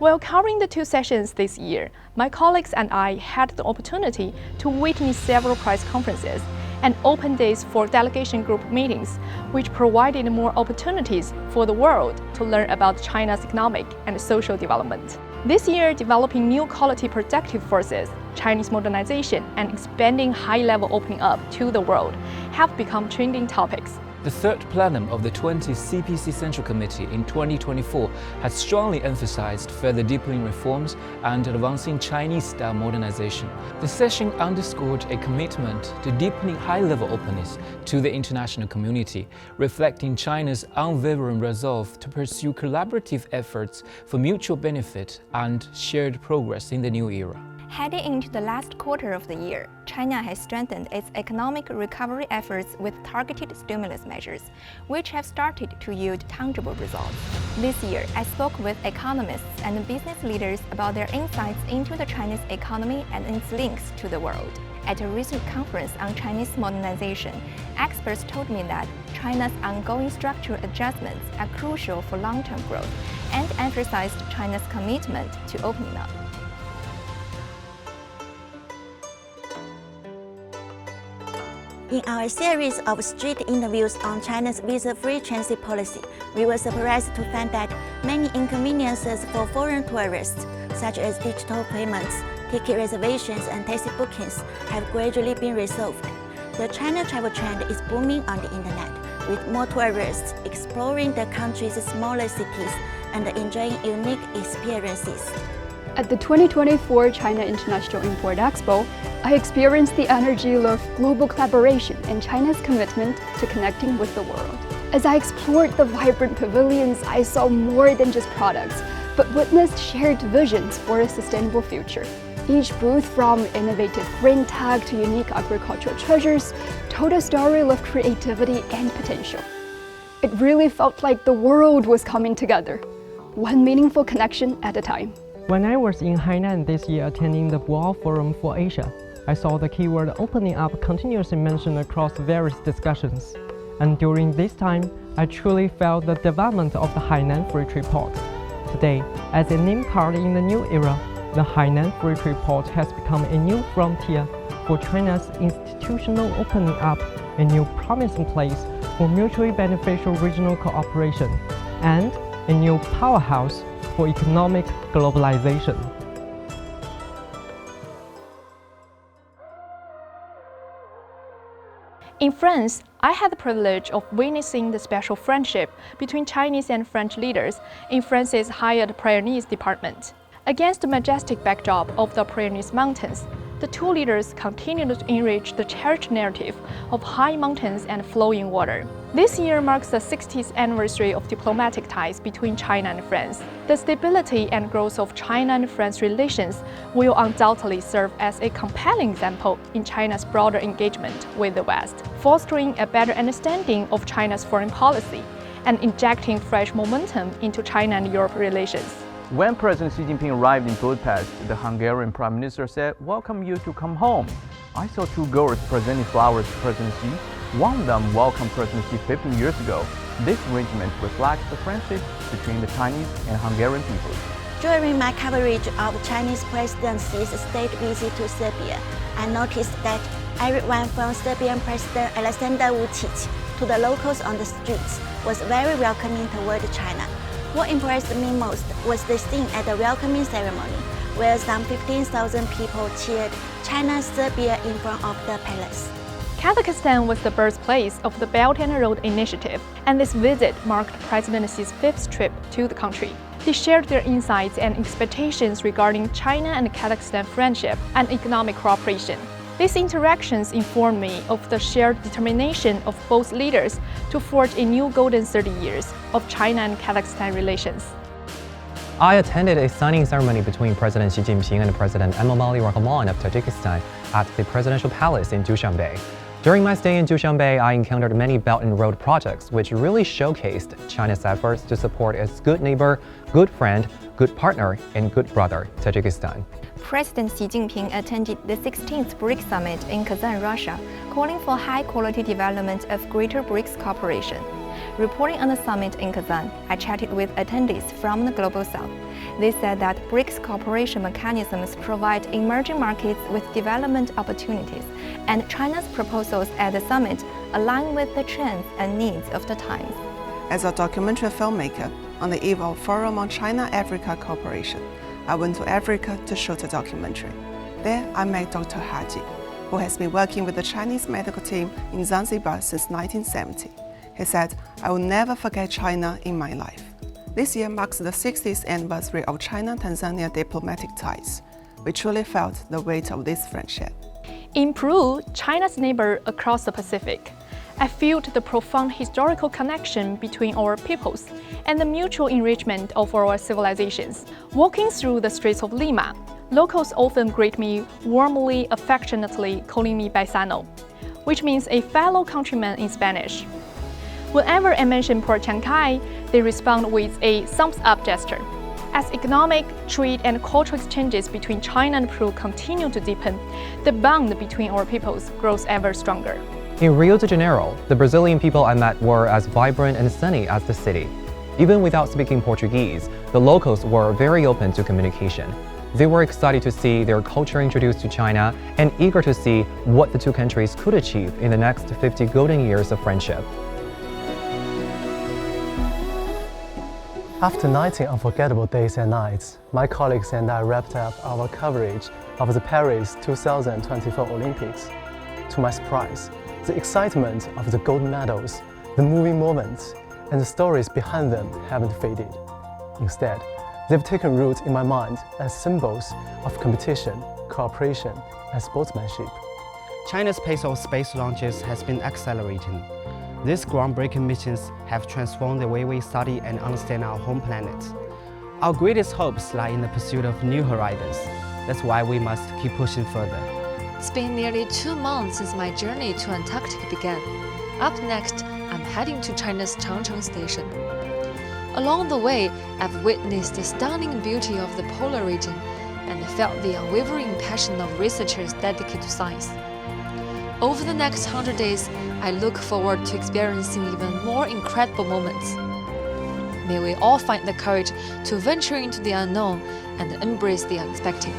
While covering the two sessions this year, my colleagues and I had the opportunity to witness several press conferences and open days for delegation group meetings, which provided more opportunities for the world to learn about China's economic and social development. This year, developing new quality productive forces, Chinese modernization, and expanding high-level opening up to the world have become trending topics. The third plenum of the 20th CPC Central Committee in 2024 has strongly emphasized further deepening reforms and advancing Chinese-style modernization. The session underscored a commitment to deepening high-level openness to the international community, reflecting China's unwavering resolve to pursue collaborative efforts for mutual benefit and shared progress in the new era. Heading into the last quarter of the year, China has strengthened its economic recovery efforts with targeted stimulus measures, which have started to yield tangible results. This year, I spoke with economists and business leaders about their insights into the Chinese economy and its links to the world. At a recent conference on Chinese modernization, experts told me that China's ongoing structural adjustments are crucial for long-term growth and emphasized China's commitment to opening up. In our series of street interviews on China's visa-free transit policy, we were surprised to find that many inconveniences for foreign tourists, such as digital payments, ticket reservations, and taxi bookings, have gradually been resolved. The China travel trend is booming on the internet, with more tourists exploring the country's smaller cities and enjoying unique experiences. At the 2024 China International Import Expo, I experienced the energy of global collaboration and China's commitment to connecting with the world. As I explored the vibrant pavilions, I saw more than just products, but witnessed shared visions for a sustainable future. Each booth, from innovative green tech to unique agricultural treasures, told a story of creativity and potential. It really felt like the world was coming together, one meaningful connection at a time. When I was in Hainan this year attending the Boao Forum for Asia, I saw the keyword opening up continuously mentioned across various discussions. And during this time, I truly felt the development of the Hainan Free Trade Port. Today, as a named card in the new era, the Hainan Free Trade Port has become a new frontier for China's institutional opening up, a new promising place for mutually beneficial regional cooperation, and a new powerhouse for economic globalization. In France, I had the privilege of witnessing the special friendship between Chinese and French leaders in France's Highest Pyrenees department. Against the majestic backdrop of the Pyrenees Mountains, the two leaders continued to enrich the cherished narrative of high mountains and flowing water. This year marks the 60th anniversary of diplomatic ties between China and France. The stability and growth of China and France relations will undoubtedly serve as a compelling example in China's broader engagement with the West, fostering a better understanding of China's foreign policy and injecting fresh momentum into China and Europe relations. When President Xi Jinping arrived in Budapest, the Hungarian Prime Minister said, "Welcome you to come home." I saw two girls presenting flowers to President Xi. One of them welcomed President Xi 15 years ago. This arrangement reflects the friendship between the Chinese and Hungarian people. During my coverage of Chinese President Xi's state visit to Serbia, I noticed that everyone from Serbian President Aleksandar Vučić to the locals on the streets was very welcoming toward China. What impressed me most was the scene at the welcoming ceremony, where some 15,000 people cheered China-Serbia in front of the palace. Kazakhstan was the birthplace of the Belt and Road Initiative, and this visit marked President Xi's fifth trip to the country. They shared their insights and expectations regarding China and Kazakhstan friendship and economic cooperation. These interactions informed me of the shared determination of both leaders to forge a new golden 30 years of China and Kazakhstan relations. I attended a signing ceremony between President Xi Jinping and President Emomali Rahmon of Tajikistan at the Presidential Palace in Dushanbe. During my stay in Dushanbe, I encountered many Belt and Road projects which really showcased China's efforts to support its good neighbor, good friend, good partner, and good brother, Tajikistan. President Xi Jinping attended the 16th BRICS Summit in Kazan, Russia, calling for high-quality development of greater BRICS cooperation. Reporting on the summit in Kazan, I chatted with attendees from the Global South. They said that BRICS cooperation mechanisms provide emerging markets with development opportunities, and China's proposals at the summit align with the trends and needs of the times. As a documentary filmmaker, on the eve of Forum on China-Africa Cooperation, I went to Africa to shoot a documentary. There, I met Dr. Haji, who has been working with the Chinese medical team in Zanzibar since 1970. He said, "I will never forget China in my life." This year marks the 60th anniversary of China-Tanzania diplomatic ties. We truly felt the weight of this friendship. In Peru, China's neighbor across the Pacific, I felt the profound historical connection between our peoples and the mutual enrichment of our civilizations. Walking through the streets of Lima, locals often greet me warmly, affectionately, calling me paisano, which means a fellow countryman in Spanish. Whenever I mention Port Chancay, they respond with a thumbs-up gesture. As economic, trade, and cultural exchanges between China and Peru continue to deepen, the bond between our peoples grows ever stronger. In Rio de Janeiro, the Brazilian people I met were as vibrant and sunny as the city. Even without speaking Portuguese, the locals were very open to communication. They were excited to see their culture introduced to China and eager to see what the two countries could achieve in the next 50 golden years of friendship. After 19 unforgettable days and nights, my colleagues and I wrapped up our coverage of the Paris 2024 Olympics. To my surprise, the excitement of the gold medals, the moving moments, and the stories behind them haven't faded. Instead, they've taken root in my mind as symbols of competition, cooperation, and sportsmanship. China's pace of space launches has been accelerating. These groundbreaking missions have transformed the way we study and understand our home planet. Our greatest hopes lie in the pursuit of new horizons. That's why we must keep pushing further. It's been nearly 2 months since my journey to Antarctic began. Up next, I'm heading to China's Changchun Station. Along the way, I've witnessed the stunning beauty of the polar region and felt the unwavering passion of researchers dedicated to science. Over the next 100 days, I look forward to experiencing even more incredible moments. May we all find the courage to venture into the unknown and embrace the unexpected.